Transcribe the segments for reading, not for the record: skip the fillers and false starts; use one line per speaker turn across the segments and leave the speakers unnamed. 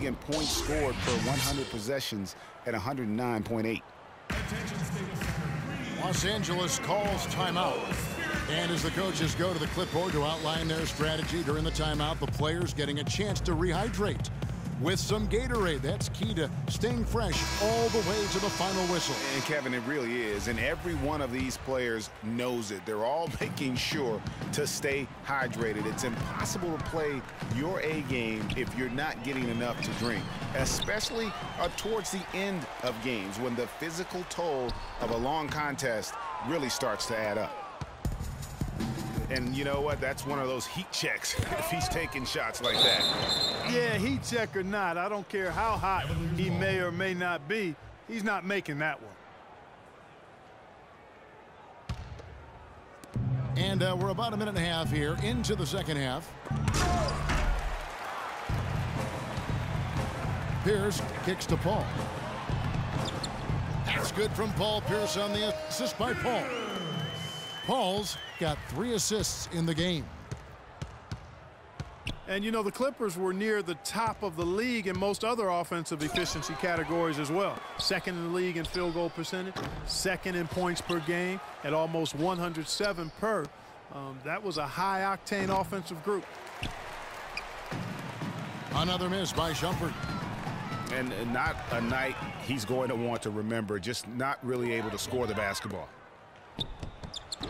league in points scored per 100 possessions at 109.8.
Los Angeles calls timeout. And as the coaches go to the clipboard to outline their strategy during the timeout, the players getting a chance to rehydrate with some Gatorade. That's key to staying fresh all the way to the final whistle.
And Kevin, it really is. And every one of these players knows it. They're all making sure to stay hydrated. It's impossible to play your A game if you're not getting enough to drink, especially towards the end of games when the physical toll of a long contest really starts to add up. And you know what? That's one of those heat checks if he's taking shots like that.
Yeah, heat check or not, I don't care how hot he may or may not be, he's not making that one.
And we're about a minute and a half here into the second half. Pierce kicks to Paul. That's good from Paul Pierce on the assist by Paul. Paul's got 3 assists in the game.
And, you know, the Clippers were near the top of the league in most other offensive efficiency categories as well. Second in the league in field goal percentage, second in points per game at almost 107 per. That was a high-octane offensive group.
Another miss by Shumpert.
And not a night he's going to want to remember, just not really able to score the basketball.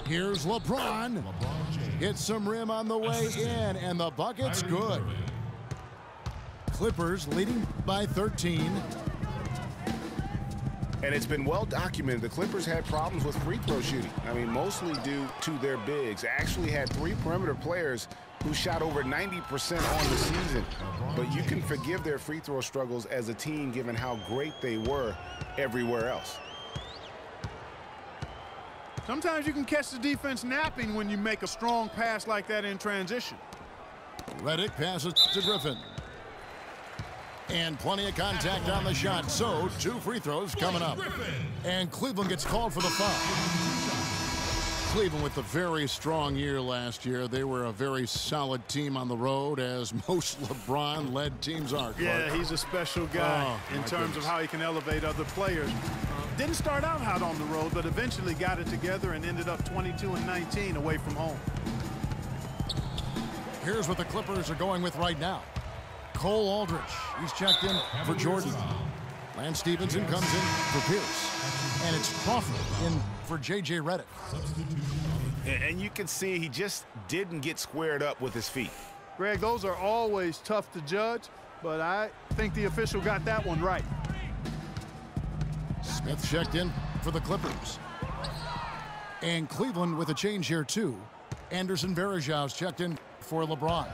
Here's LeBron. Hits some rim on the way in, and the bucket's good. Clippers leading by 13.
And it's been well documented the Clippers had problems with free throw shooting. I mean, mostly due to their bigs. Actually had 3 perimeter players who shot over 90% on the season. But you can forgive their free throw struggles as a team given how great they were everywhere else.
Sometimes you can catch the defense napping when you make a strong pass like that in transition.
Redick passes to Griffin. And plenty of contact on the shot, so 2 free throws coming up. And Cleveland gets called for the foul. Cleveland with a very strong year last year. They were a very solid team on the road, as most LeBron-led teams are. Clark.
Yeah, he's a special guy in terms of how he can elevate other players. Didn't start out hot on the road, but eventually got it together and ended up 22-19 away from home.
Here's what the Clippers are going with right now. Cole Aldrich, he's checked in for Jordan. Lance Stevenson comes in for Pierce. And it's Crawford in for J.J. Redick.
And you can see he just didn't get squared up with his feet.
Greg, those are always tough to judge, but I think the official got that one right.
Smith checked in for the Clippers. And Cleveland with a change here, too. Anderson Varejão's checked in for LeBron.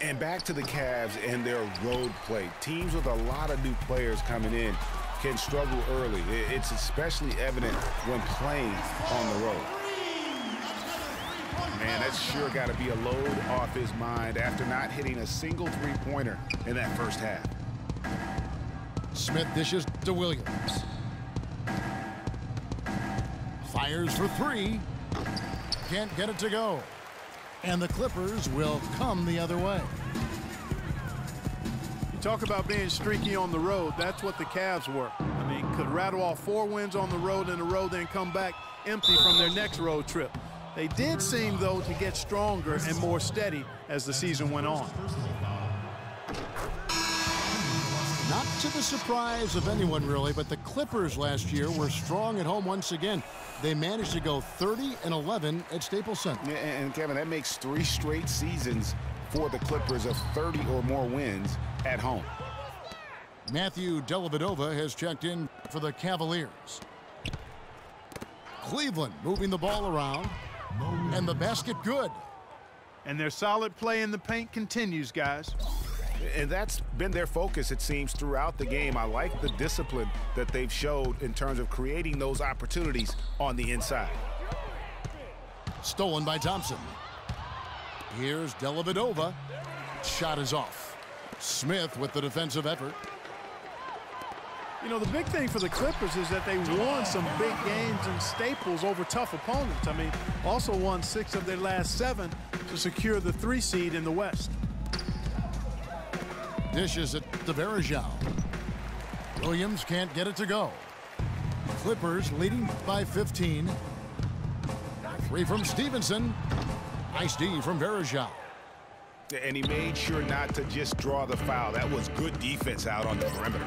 And back to the Cavs and their road play. Teams with a lot of new players coming in can struggle early. It's especially evident when playing on the road. Man, that's sure got to be a load off his mind after not hitting a single three-pointer in that first half.
Smith dishes to Williams. Fires for 3. Can't get it to go. And the Clippers will come the other way.
You talk about being streaky on the road. That's what the Cavs were. I mean, could rattle off 4 wins on the road in a row, then come back empty from their next road trip. They did seem, though, to get stronger and more steady as the season went on.
Not to the surprise of anyone, really, but the Clippers last year were strong at home once again. They managed to go 30-11 at Staples Center.
Yeah, and Kevin, that makes 3 straight seasons for the Clippers of 30 or more wins at home.
Matthew Dellavedova has checked in for the Cavaliers. Cleveland moving the ball around, and the basket good.
And their solid play in the paint continues, guys.
And that's been their focus, it seems, throughout the game. I like the discipline that they've showed in terms of creating those opportunities on the inside.
Stolen by Thompson. Here's Dellavedova. Shot is off. Smith with the defensive effort.
You know, the big thing for the Clippers is that they won some big games in Staples over tough opponents. I mean, also won 6 of their last 7 to secure the 3 seed in the West.
dishes it to Varejao. Williams can't get it to go. Clippers leading by 15. 3 from Stevenson. Nice D from Varejao.
And he made sure not to just draw the foul. That was good defense out on the perimeter.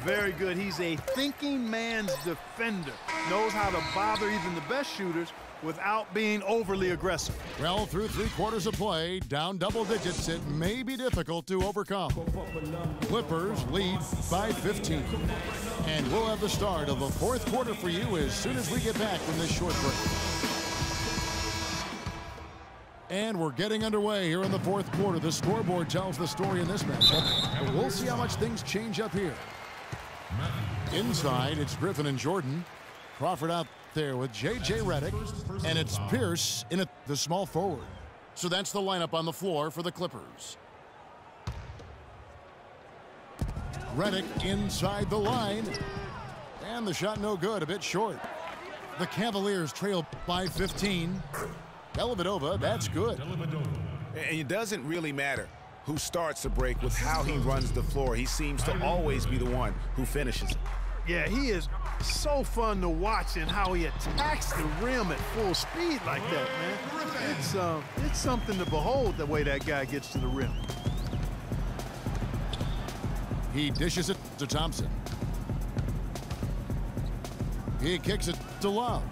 Very good. He's a thinking man's defender. Knows how to bother even the best shooters without being overly aggressive.
Well, through 3 quarters of play, down double digits, it may be difficult to overcome. Clippers lead by 15. And we'll have the start of the 4th quarter for you as soon as we get back from this short break. And we're getting underway here in the 4th quarter. The scoreboard tells the story in this matchup, but we'll see how much things change up here. Inside, it's Griffin and Jordan. Crawford out there with J.J. Redick, and it's Pierce in the small forward. So that's the lineup on the floor for the Clippers. Redick inside the line, and the shot no good, a bit short. The Cavaliers trail by 15. Dellavedova, that's good.
And it doesn't really matter who starts the break with how he runs the floor. He seems to always be the one who finishes it.
Yeah, he is so fun to watch and how he attacks the rim at full speed like that, man. It's something to behold the way that guy gets to the rim.
He dishes it to Thompson. He kicks it to Love.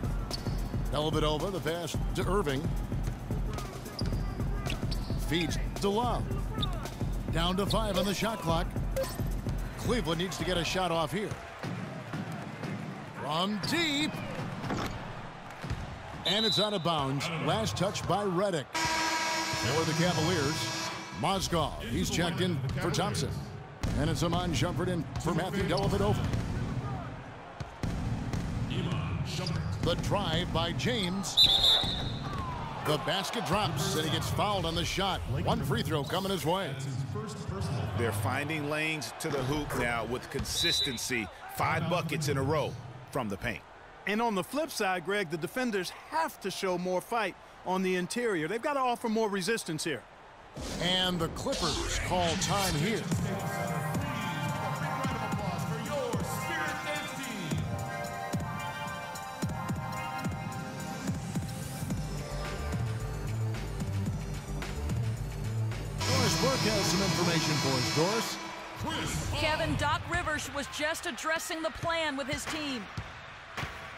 Dellavedova, the pass to Irving. Feeds to Love. Down to 5 on the shot clock. Cleveland needs to get a shot off here. From deep. And it's out of bounds. Last touch by Redick. For the Cavaliers, Mozgov. He's checked in for Thompson. And it's Iman Shumpert in for Matthew Dellavedova. The drive by James. The basket drops, and he gets fouled on the shot. 1 free throw coming his way.
They're finding lanes to the hoop now with consistency. 5 buckets in a row from the paint.
And on the flip side, Greg, the defenders have to show more fight on the interior. They've got to offer more resistance here.
And the Clippers call time here. Brooke has some information for us, Doris.
Kevin, Doc Rivers was just addressing the plan with his team.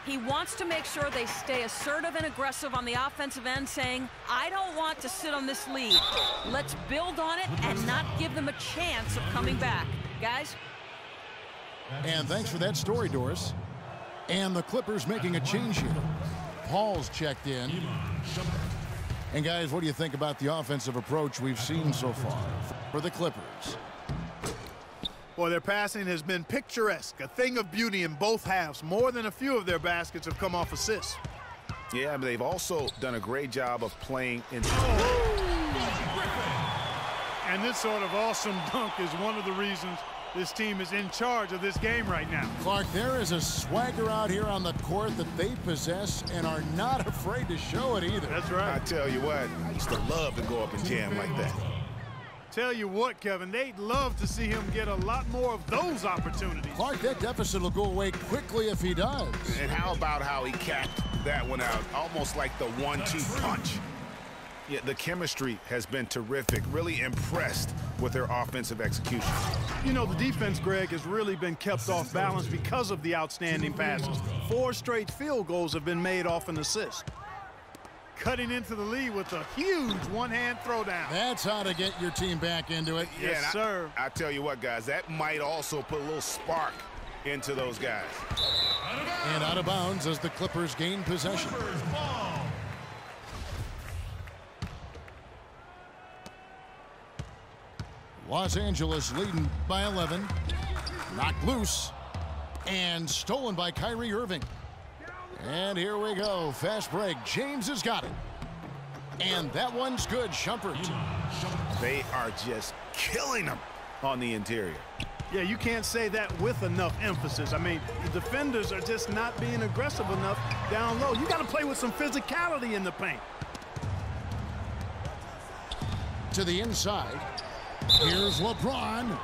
He wants to make sure they stay assertive and aggressive on the offensive end, saying, I don't want to sit on this lead. Let's build on it and not give them a chance of coming back. Guys?
And thanks for that story, Doris. And the Clippers making a change here. Paul's checked in. And guys, what do you think about the offensive approach we've seen so far for the Clippers?
Well, their passing has been picturesque, a thing of beauty in both halves. More than a few of their baskets have come off assists.
Yeah, but they've also done a great job of playing in.
And this sort of awesome dunk is one of the reasons this team is in charge of this game right now.
Clark, there is a swagger out here on the court that they possess and are not afraid to show it either.
That's right.
I tell you what, I used to love to go up and jam like that.
Tell you what, Kevin, they'd love to see him get a lot more of those opportunities.
Clark, that deficit will go away quickly if he does.
And how about how he capped that one out, almost like the 1-2 punch. Yeah, the chemistry has been terrific. Really impressed with their offensive execution.
You know, the defense, Greg, has really been kept off balance because of the outstanding passes. 4 straight field goals have been made off an assist. Cutting into the lead with a huge one-hand throwdown.
That's how to get your team back into it.
Yes,
Yeah,
sir.
I tell you what, guys, that might also put a little spark into those guys.
And out of bounds as the Clippers gain possession. Los Angeles leading by 11. Knocked loose. And stolen by Kyrie Irving. And here we go. Fast break. James has got it. And that one's good. Shumpert.
They are just killing them on the interior.
Yeah, you can't say that with enough emphasis. I mean, the defenders are just not being aggressive enough down low. You got to play with some physicality in the paint.
To the inside. Here's LeBron.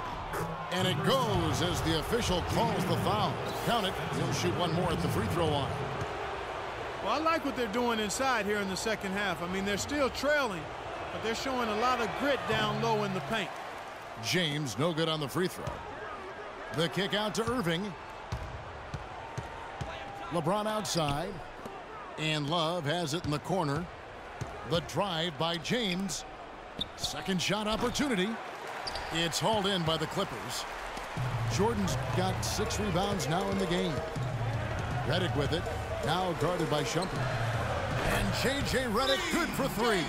And it goes as the official calls the foul. Count it. He'll shoot one more at the free throw line.
Well, I like what they're doing inside here in the second half. I mean, they're still trailing, but they're showing a lot of grit down low in the paint.
James, no good on the free throw. The kick out to Irving. LeBron outside. And Love has it in the corner. The drive by James. Second shot opportunity. It's hauled in by the Clippers. Jordan's got 6 rebounds now in the game. Redick with it. Now guarded by Shumpert. And J.J. Redick good for 3.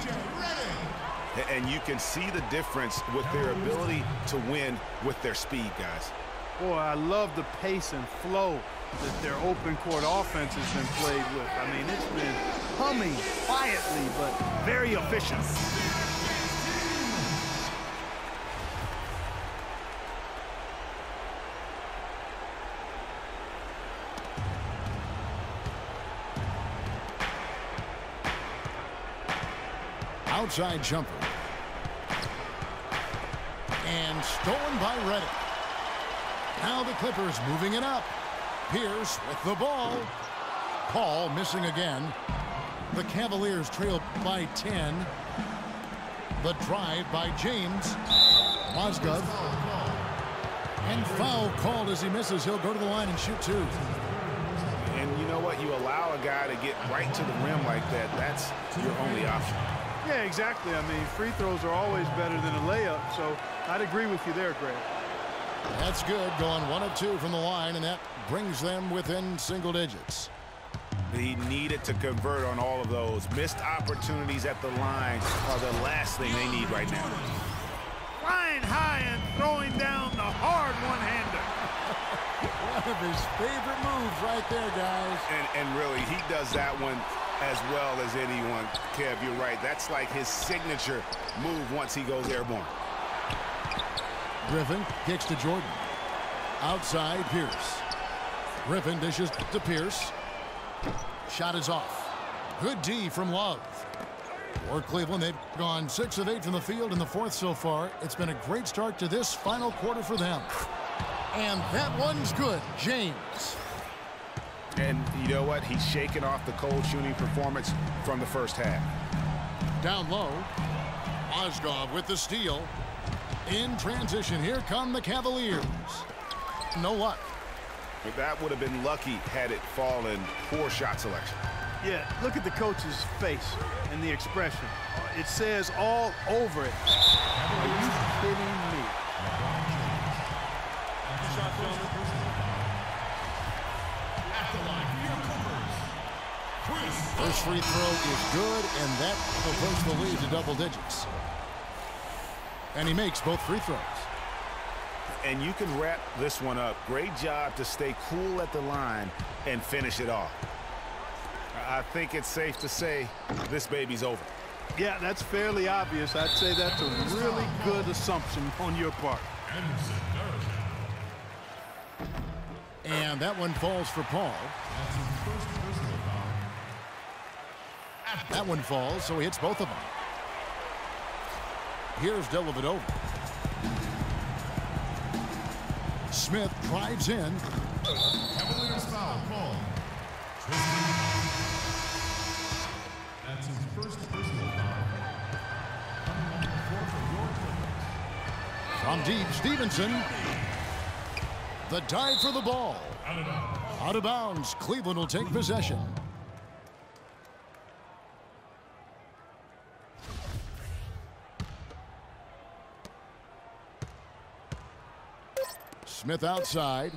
And you can see the difference with their ability to win with their speed, guys.
Boy, I love the pace and flow that their open court offense has been played with. I mean, it's been humming quietly, but very efficient.
Outside jumper. And stolen by Redick. Now the Clippers moving it up. Pierce with the ball. Paul missing again. The Cavaliers trail by 10. The drive by James. Mozgov. And foul called as he misses. He'll go to the line and shoot 2.
And you know what? You allow a guy to get right to the rim like that. That's your only option.
Yeah, exactly. I mean, free throws are always better than a layup, so I'd agree with you there, Greg.
That's good. Going 1 of 2 from the line, and that brings them within single digits.
He needed to convert on all of those. Missed opportunities at the line are the last thing they need right now.
Flying high and throwing down the hard one-hander.
One of his favorite moves right there, guys.
And really, he does that one as well as anyone. Kev, you're right. That's like his signature move once he goes airborne.
Griffin kicks to Jordan. Outside, Pierce. Griffin dishes to Pierce. Shot is off. Good D from Love. For Cleveland, they've gone 6 of 8 from the field in the 4th so far. It's been a great start to this final quarter for them. And that one's good. James.
And you know what? He's shaking off the cold shooting performance from the first half.
Down low. Mozgov with the steal. In transition, here come the Cavaliers. No luck.
But that would have been lucky had it fallen. Poor shot selection.
Yeah, look at the coach's face and the expression. It says all over it. Are you kidding me?
First free throw is good, and that will push the lead to double digits. And he makes both free throws.
And you can wrap this one up. Great job to stay cool at the line and finish it off. I think it's safe to say this baby's over.
Yeah, that's fairly obvious. I'd say that's a really good assumption on your part.
And that one falls for Paul. That one falls, so he hits both of them. Here's Dellavedova. Smith drives in.
Cavaliers foul call. That's his first personal foul.
From deep, Stevenson. The dive for the ball. Out of bounds. Cleveland will take possession. Smith outside.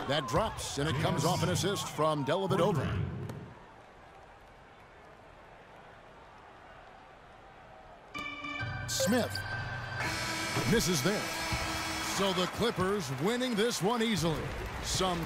That drops, and it comes off an assist from Dellavedova. Smith misses there. So the Clippers winning this one easily. Some